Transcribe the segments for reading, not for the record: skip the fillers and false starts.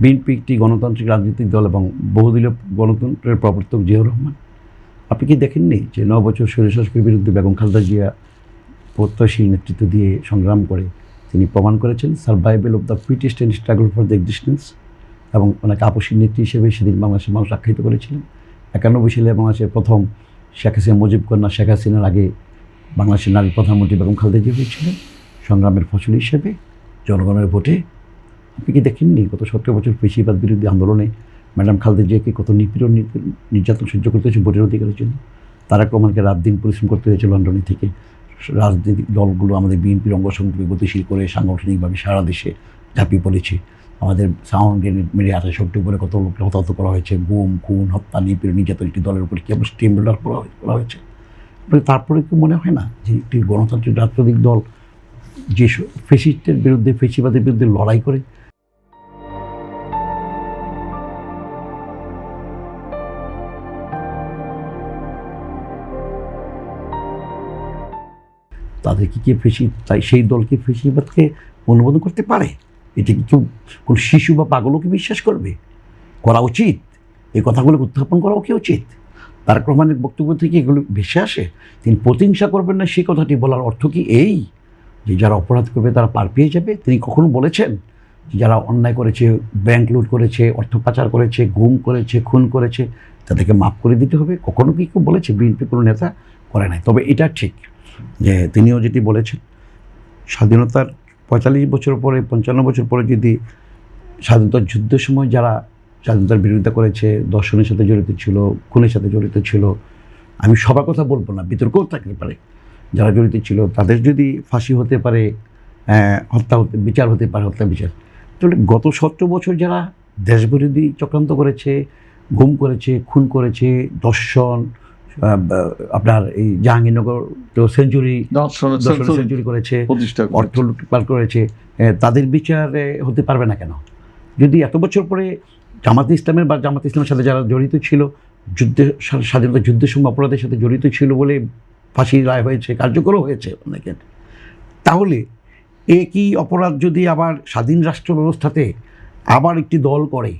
BNP একটি গণতান্ত্রিক রাজনৈতিক দল এবং বহুদলীয় গণতন্ত্রের প্রবর্তক জিয়াউর রহমান। আপনি কি দেখেননি যে 9 বছর স্বৈরশাসকের বিরুদ্ধে বেগম খালেদা জিয়া প্রত্যয়শীল নেতৃত্ব দিয়ে সংগ্রাম করে তিনি প্রমাণ করেছেন survival of the fittest and struggle for the existence, এবং ওনাকে আপসী নেত্রী হিসেবে সেদিন বাংলাদেশের মানুষ আখ্যায়িত করেছিলেন। 91 সালে বাংলাদেশের প্রথম শেখ হাসিনা মুজিব কন্যা শেখ হাসিনার আগে বাংলাদেশের নারী প্রধানমন্ত্রী বেগম খালেদা জিয়া হয়েছিলেন সংগ্রামের ফসল হিসেবে জনগণের ভোটে। আপনি কি দেখেননি গত 17 বছর ফ্যাসিবাদ বিরোধী আন্দোলনে ম্যাডাম খালেদা জিয়াকে কত নিপীড়ন নির্যাতন সহ্য করতে হয়েছে ভোটের অধিকারের জন্য? তারেক রহমানকে রাত দিন পরিশ্রম করতে হয়েছে লন্ডনে থেকে। রাজনৈতিক দলগুলো আমাদের বিএনপির অঙ্গসংগঠনকে গতিশীল করে সাংগঠনিকভাবে সারা দেশে ঝাঁপিয়ে পড়েছে। আমাদের সাউন্ড গ্রেনেড মেরে 28 অক্টোবরে কত লোককে হতাহত করা হয়েছে, গুম খুন হত্যা নিপীড়ন নির্যাতন একটি দলের উপরে কেমন স্টিম রোলার করা হয়েছে। তারপরে কি মনে হয় না যে একটি গণতান্ত্রিক রাজনৈতিক দল যে ফ্যাসিস্টের বিরুদ্ধে ফ্যাসিবাদের বিরুদ্ধে লড়াই করে তাদেরকে কি তাই সেই দলকে ফ্যাসিবাদকে অনুমোদন করতে পারে? এটা কি কেউ কোনো শিশু বা পাগলও কি বিশ্বাস করবে? করা উচিত, এই কথাগুলো উত্থাপন করাও কি উচিত? তারেক রহমানের বক্তব্য থেকে এগুলো ভেসে আসে। তিনি প্রতিহিংসা করবেন না সেই কথাটি বলার অর্থ কি এই যে যারা অপরাধ করবে তারা পার পেয়ে যাবে? তিনি কখনো বলেছেন যারা অন্যায় করেছে, ব্যাংক লুট করেছে, অর্থ পাচার করেছে, গুম করেছে, খুন করেছে, তাদেরকে মাফ করে দিতে হবে? কখনো কি কেউ বলেছে? বিএনপি কোনো নেতা করে নাই। তবে এটা ঠিক যে তিনিও যেটি বলেছেন স্বাধীনতার 45 বছর পরে 55 বছর পরে যদি স্বাধীনতার যুদ্ধের সময় যারা স্বাধীনতার বিরোধিতা করেছে, দর্শনের সাথে জড়িত ছিল, খুনের সাথে জড়িত ছিল, আমি সবার কথা বলবো না, বিতর্কও থাকতে পারে, যারা জড়িত ছিল তাদের যদি ফাঁসি হতে পারে, বিচার হতে পারে, হত্যা বিচার, তাহলে গত 17 বছর যারা দেশবিরোধী চক্রান্ত করেছে, গুম করেছে, খুন করেছে, দর্শন, আপনার এই জাহাঙ্গীরনগর তো সেঞ্চুরি করেছে, অর্থ লুটপাট করেছে, তাদের বিচারে হতে পারবে না কেন? যদি এত বছর পরে জামাতে ইসলামের বা জামাতে ইসলামের সাথে যারা জড়িত ছিল, স্বাধীনতা যুদ্ধের সময় অপরাধের সাথে জড়িত ছিল বলে ফাঁসির রায় হয়েছে, কার্যকরও হয়েছে অনেকের, তাহলে একই অপরাধ যদি আবার স্বাধীন রাষ্ট্র ব্যবস্থাতে আবার একটি দল করে,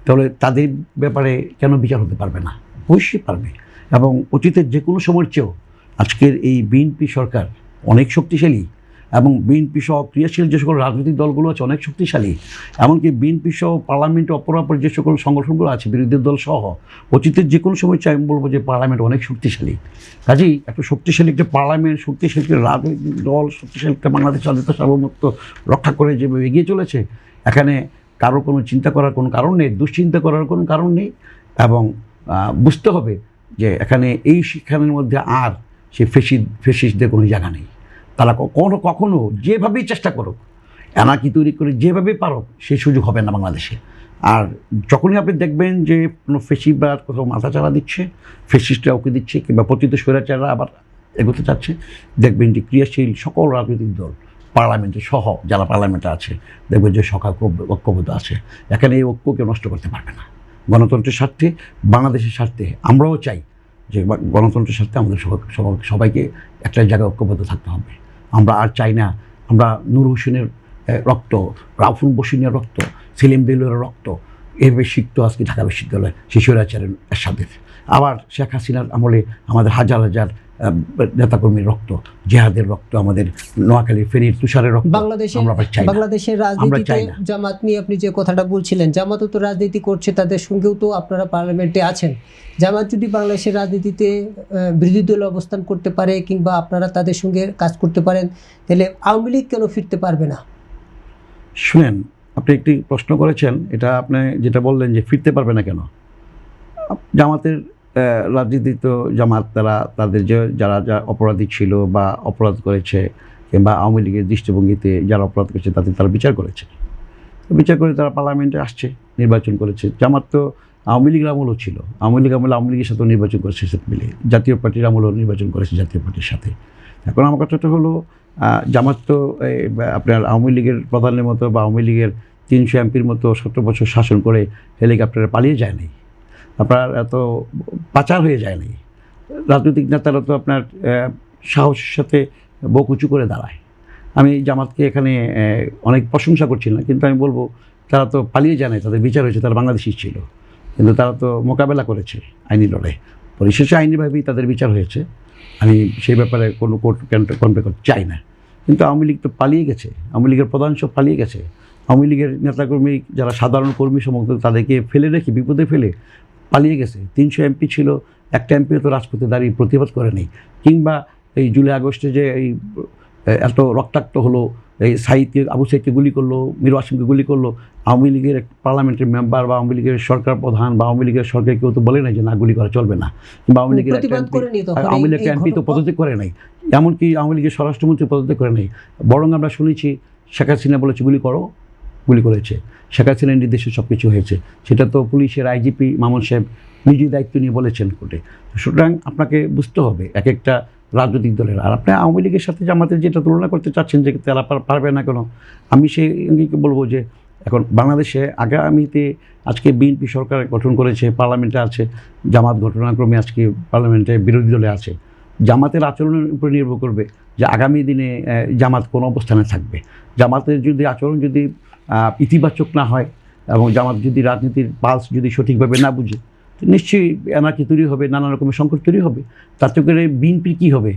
তাহলে তাদের ব্যাপারে কেন বিচার হতে পারবে না? অবশ্যই পারবে। এবং অতীতের যে কোনো সময়ের চেয়েও আজকের এই বিএনপি সরকার অনেক শক্তিশালী, এবং বিএনপি সহ ক্রিয়াশীল যে সকল রাজনৈতিক দলগুলো আছে অনেক শক্তিশালী, এমনকি বিএনপি সহ পার্লামেন্টে অপরাপর যে সকল সংগঠনগুলো আছে বিরোধী দল সহ অতীতের যে কোনো সময় চাই আমি বলবো যে পার্লামেন্ট অনেক শক্তিশালী। কাজেই একটা শক্তিশালী একটা পার্লামেন্ট, শক্তিশালী একটা রাজনৈতিক দল, শক্তিশালী একটা বাংলাদেশ স্বাধীনতা সার্বভৌমত্ব রক্ষা করে যেভাবে এগিয়ে চলেছে, এখানে কারো কোনো চিন্তা করার কোনো কারণ নেই, দুশ্চিন্তা করার কোনো কারণ নেই। এবং বুঝতে হবে যে এখানে এই শিক্ষানের মধ্যে আর সে ফেসিস্টদের কোনো জায়গা নেই। তারা কখনো যেভাবেই চেষ্টা করুক, এনাকি তৈরি করে যেভাবে পারুক, সেই সুযোগ হবে না বাংলাদেশে। আর যখনই আপনি দেখবেন যে কোনো ফেসিবাদ কোথাও মাথা চালা দিচ্ছে, ফেসিস্টরা ওকে দিচ্ছে, কিংবা পতিত স্বৈরাচাররা আবার এগোতে চাচ্ছে, দেখবেন যে ক্রিয়াশীল সকল রাজনৈতিক দল পার্লামেন্টে সহ যারা পার্লামেন্টে আছে দেখবেন যে ঐক্যবদ্ধ আছে। এখানে এই ঐক্যকে নষ্ট করতে পারবে না। গণতন্ত্রের স্বার্থে, বাংলাদেশের স্বার্থে আমরাও চাই যে গণতন্ত্রের স্বার্থে আমাদের সবাইকে একটা জায়গায় ঐক্যবদ্ধ থাকতে হবে। আমরা আর চাই না আমরা নূর হোসেনের রক্ত, রাউফুল বসিনের রক্ত, সেলিম দেলোয়ারের রক্ত এভাবে শিখত আজকে ঢাকা বিশ্ববিদ্যালয় শিশুরাচারের সাথে। আবার শেখ হাসিনার আমলে আমাদের হাজার হাজার নেতাকর্মীর রক্ত, জেহাদের রক্ত, আমাদের নোয়াখালীর ফেনীর তুষারের রক্ত। বাংলাদেশের রাজনীতিতে জামাত নিয়ে আপনি যে কথাটা বলছিলেন, জামাতও তো রাজনীতি করছে, তাদের সঙ্গেও তো আপনারা পার্লামেন্টে আছেন। জামাত যদি বাংলাদেশের রাজনীতিতে বিরোধী দল অবস্থান করতে পারে কিংবা আপনারা তাদের সঙ্গে কাজ করতে পারেন, তাহলে আওয়ামী লীগ কেন ফিরতে পারবে না? শুনেন, আপনি একটি প্রশ্ন করেছেন, এটা আপনি যেটা বললেন যে ফিরতে পারবে না কেন, জামাতের রাজনীতি তো জামাত তাদের যারা অপরাধী ছিল বা অপরাধ করেছে, কিংবা আওয়ামী লীগের দৃষ্টিভঙ্গিতে যারা অপরাধ করেছে তাদের তারা বিচার করেছে, বিচার করে তারা পার্লামেন্টে আসছে, নির্বাচন করেছে। জামাত তো আওয়ামী লীগের আমলও ছিল, আওয়ামী লীগের সাথেও নির্বাচন করেছে, সাথে মিলে জাতীয় পার্টির আমলও নির্বাচন করেছে জাতীয় পার্টির সাথে। এখন আমার কথাটা হলো জামাত তো আপনার আওয়ামী লীগের প্রধানের মতো বা আওয়ামী লীগের 300 এমপির মতো 17 বছর শাসন করে হেলিকপ্টারে পালিয়ে যায় নাই, আপনার এত পাচার হয়ে যায় নাই। রাজনৈতিক নেতারা তো আপনার সাহসের সাথে বুক উঁচু করে দাঁড়ায়। আমি জামাতকে এখানে অনেক প্রশংসা করছি না, কিন্তু আমি বলবো তারা তো পালিয়ে যায় নাই, তাদের বিচার হয়েছে, তারা বাংলাদেশি ছিল, কিন্তু তারা তো মোকাবেলা করেছে আইনি লড়াই, পরিশেষে আইনিভাবেই তাদের বিচার হয়েছে। আমি সেই ব্যাপারে কোনো কোর্ট কনফে করতে চাই না। কিন্তু আওয়ামী লীগ তো পালিয়ে গেছে, আওয়ামী লীগের প্রধান সব পালিয়ে গেছে, আওয়ামী লীগের নেতাকর্মী যারা সাধারণ কর্মী সমস্ত তাদেরকে ফেলে রেখে বিপদে ফেলে পালিয়ে গেছে। 300 এমপি ছিল, একটা এমপিও তো রাজপথে দাঁড়িয়ে প্রতিবাদ করে নেই। কিংবা এই জুলাই আগস্টে যে এই এত রক্তাক্ত হলো, এই সাইদকে, আবু সাইদকে গুলি করলো, মীর ওয়াসিমকে গুলি করলো, আওয়ামী লীগের পার্লামেন্টের মেম্বার বা আওয়ামী লীগের সরকার প্রধান বা আওয়ামী লীগের সরকার কেউ তো বলে নাই যে না গুলি করা চলবে না, কিংবা আওয়ামী লীগের একটা এমপি তো পদত্যাগ করে নাই, এমনকি আওয়ামী লীগের স্বরাষ্ট্রমন্ত্রী পদত্যাগ করে নাই। বরং আমরা শুনেছি শেখ হাসিনা বলেছে গুলি করো, গুলি করেছে, শেখ হাসিনার নির্দেশে সব কিছু হয়েছে। সেটা তো পুলিশের আইজিপি মামুন সাহেব নিজেই দায়িত্ব নিয়ে বলেছেন কোর্টে। সুতরাং আপনাকে বুঝতে হবে এক একটা রাজনৈতিক দলের, আর আপনি আওয়ামী লীগের সাথে জামাতের যেটা তুলনা করতে চাচ্ছেন যে তারা পারবে না কেন, আমি সেই বলবো যে এখন বাংলাদেশে আগামীতে আজকে বিএনপি সরকার গঠন করেছে, পার্লামেন্টে আছে, জামাত ঘটনাক্রমে আজকে পার্লামেন্টে বিরোধী দলে আছে। জামাতের আচরণের উপর নির্ভর করবে যে আগামী দিনে জামাত কোন অবস্থানে থাকবে। জামাতের যদি আচরণ যদি ইতিবাচক না হয় এবং জামাত যদি রাজনীতির পালস যদি সঠিকভাবে না বুঝে, নিশ্চয়ই এনার্কি তৈরি হবে, নানা রকমের সংকট তৈরি হবে। তাতে করে বিএনপির কী হবে?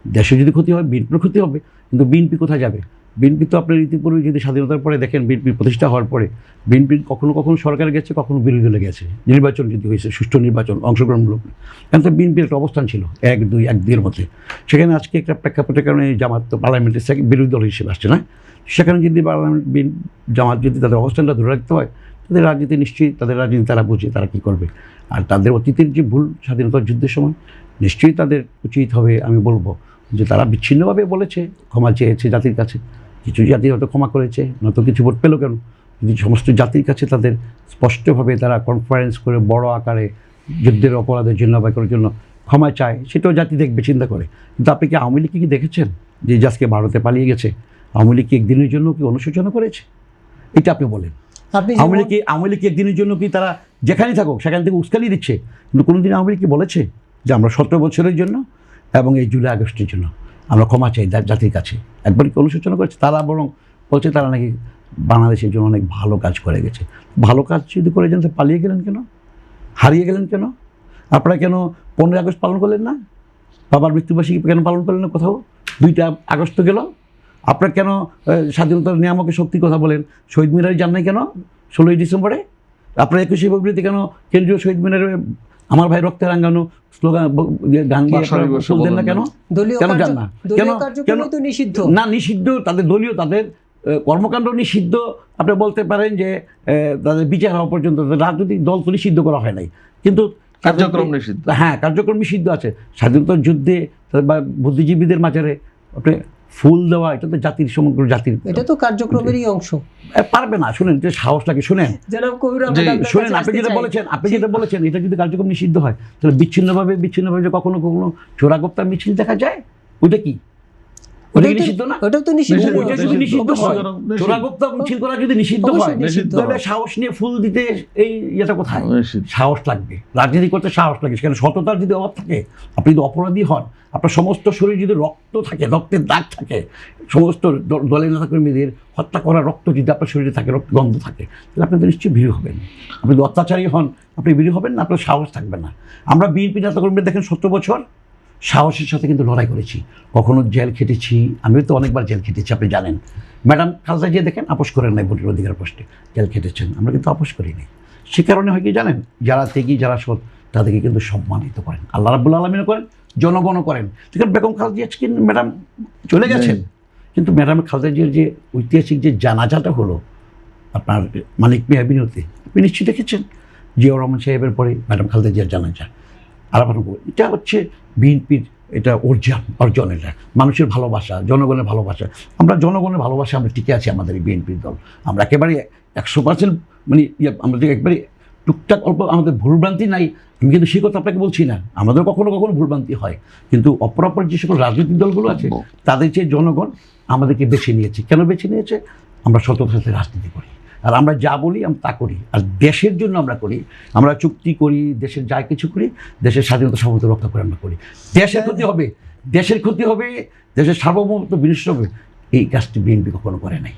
দেশে যদি ক্ষতি হয় বিএনপির ক্ষতি হবে, কিন্তু বিএনপি কোথায় যাবে? বিএনপি তো আপনার ইতিপূর্বে যদি স্বাধীনতার পরে দেখেন, বিএনপির প্রতিষ্ঠা হওয়ার পরে বিএনপি কখনো কখনো সরকারে গেছে, কখনো বিরোধী দলে গেছে, নির্বাচন যদি হয়েছে সুষ্ঠু নির্বাচন অংশগ্রহণমূলক। কারণ তো বিএনপির একটা অবস্থান ছিল 1-2-1-2-এর মধ্যে। সেখানে আজকে একটা প্রেক্ষাপটের কারণে জামাত তো পার্লামেন্টের বিরোধী দল হিসেবে আসছে না, সেখানে যদি পার্লামেন্ট জামাত যদি তাদের অবস্থানটা ধরে রাখতে হয়, তাদের রাজনীতি নিশ্চয়ই তাদের রাজনীতি তারা বুঝে তারা কী করবে। আর তাদের অতীতের যে ভুল স্বাধীনতা যুদ্ধের সময়, নিশ্চয়ই তাদের উচিত হবে, আমি বলবো যে তারা বিচ্ছিন্নভাবে বলেছে, ক্ষমা চেয়েছে জাতির কাছে, কিছু জাতি হয়তো ক্ষমা করেছে, নয়তো কিছু ভোট পেল কেন, যদি সমস্ত জাতির কাছে তাদের স্পষ্টভাবে তারা কনফারেন্স করে বড় আকারে যুদ্ধের অপরাধের জন্য বা করার জন্য ক্ষমা চায়, সেটাও জাতি দেখবে, চিন্তা করে। কিন্তু আপনি কি আওয়ামী লীগকে কি দেখেছেন যে আজকে ভারতে পালিয়ে গেছে? আওয়ামী লীগ কি একদিনের জন্য কি অনুশোচনা করেছে? এটা আপনি বলেন। আওয়ামী লীগ একদিনের জন্য কি তারা যেখানেই থাকুক সেখান থেকে উস্কানি দিচ্ছে? কিন্তু কোনোদিন আওয়ামী লীগ কি বলেছে যে আমরা 17 বছরের জন্য এবং এই জুলাই আগস্টের জন্য আমরা ক্ষমা চাই জাতির কাছে? একবার কি অনুশোচনা করেছে? তারা বরং বলছে তারা নাকি বাংলাদেশের জন্য অনেক ভালো কাজ করে গেছে। ভালো কাজ যদি করে যান, পালিয়ে গেলেন কেন? হারিয়ে গেলেন কেন? আপনারা কেন 15 আগস্ট পালন করলেন না? বাবার মৃত্যুবার্ষিকী কেন পালন করলেন না? কোথাও 2 আগস্ট গেল। আপনারা কেন স্বাধীনতার নিয়ামকের শক্তির কথা বলেন? শহীদ মিনারে যান নাই কেন 16ই ডিসেম্বরে? আপনারা 21শে ফেব্রুয়ারিতে কেন কেন্দ্রীয় শহীদ মিনারে আমার ভাই রক্তে রাঙ্গানো স্লোগান গান বলতেন না কেন? কেন যান না? কেন নিষিদ্ধ না? নিষিদ্ধ তাদের দলীয়, তাদের কর্মকাণ্ড নিষিদ্ধ। আপনি বলতে পারেন যে তাদের বিচার হওয়া পর্যন্ত রাজনৈতিক দল তো নিষিদ্ধ করা হয় নাই, কিন্তু কার্যক্রম নিষিদ্ধ। হ্যাঁ, কার্যক্রম নিষিদ্ধ আছে। স্বাধীনতার যুদ্ধে বা বুদ্ধিজীবীদের মাঝারে আপনি ফুল দেওয়া, এটা তো জাতির, সমগ্র জাতির, এটা তো কার্যক্রমেরই অংশ। পারবে না। শুনেন, যে সাহস লাগে, শুনেন, শুনেন, আপনি যেটা বলেছেন এটা যদি কার্যক্রম নিষিদ্ধ হয়, তাহলে বিচ্ছিন্নভাবে যে কখনো কখনো চোরাগোপ্তা মিছিল দেখা যায়, ওইটা কি? ওটা কি নিষিদ্ধ না? ওটা তো নিষিদ্ধ। চোরাগোপ্তা মিছিল করা যদি নিষিদ্ধ হয়, তাহলে সাহস নিয়ে ফুল দিতে এই এটা কোথায়? সাহস লাগবে, রাজনীতি করতে সাহস লাগে। সেখানে সততার যদি অভাব থাকে, আপনি যদি অপরাধী হন, আপনার সমস্ত শরীর যদি রক্ত থাকে, রক্তের দাগ থাকে, সমস্ত দলের নেতাকর্মীদের হত্যা করা রক্ত যদি আপনার শরীরে থাকে, রক্ত গন্ধ থাকে, তাহলে আপনি তো নিশ্চয়ই ভীরু হবেন। আপনি যদি অত্যাচারী হন, আপনি ভীরু হবেন না, আপনার সাহস থাকবে না। আমরা বিএনপি নেতাকর্মীদের দেখেন 17 বছর সাহসের সাথে কিন্তু লড়াই করেছি, কখনো জেল খেটেছি। আমিও তো অনেকবার জেল খেটেছি, আপনি জানেন। ম্যাডাম খালেদা জিয়া দেখেন আপোষ করেন নাই ভোটের অধিকার প্রশ্নে, জেল খেটেছেন, আমরা কিন্তু আপোষ করিনি। সে কারণে হয় কি জানেন, যারা ত্যাগী, যারা সৎ, তাদেরকে কিন্তু সম্মানিত করেন, আল্লাহ রাব্বুল আলামিনও করেন, জনগণও করেন। সেখানে বেগম খালেদা জিয়া আজকে ম্যাডাম চলে গেছেন, কিন্তু ম্যাডাম খালেদা জিয়ার যে ঐতিহাসিক যে জানাজাটা হলো আপনার মানিক মিয়া বিনতে, আপনি নিশ্চয়ই দেখেছেন। জিয়াউর রহমান সাহেবের পরে ম্যাডাম খালেদা জিয়ার জানাজা। আর এটা হচ্ছে বিএনপির এটা অর্জন, এটা মানুষের ভালোবাসা, জনগণের ভালোবাসা। আমরা জনগণের ভালোবাসা আমরা টিকে আছি, আমাদের এই বিএনপির দল। আমরা একেবারে 100% মানে আমাদের একবারে টুকটাক অল্প আমাদের ভুলভ্রান্তি নাই, আমি কিন্তু সেই কথা আপনাকে বলছি না। আমাদের কখনো কখনো ভুলভ্রান্তি হয়, কিন্তু অপরাপর যে সকল রাজনৈতিক দলগুলো আছে তাদের চেয়ে জনগণ আমাদেরকে বেছে নিয়েছে। কেন বেছে নিয়েছে? আমরা সততার সাথে রাজনীতি করি, আর আমরা যা বলি আমরা তা করি, আর দেশের জন্য আমরা করি। আমরা চুক্তি করি, দেশের যা কিছু করি, দেশের স্বাধীনতা সার্বভৌমত্ব রক্ষা করে আমরা করি। দেশের ক্ষতি হবে, দেশের সার্বভৌমত্ব বিনষ্ট হবে, এই কাজটি বিএনপি কখনো করে নাই।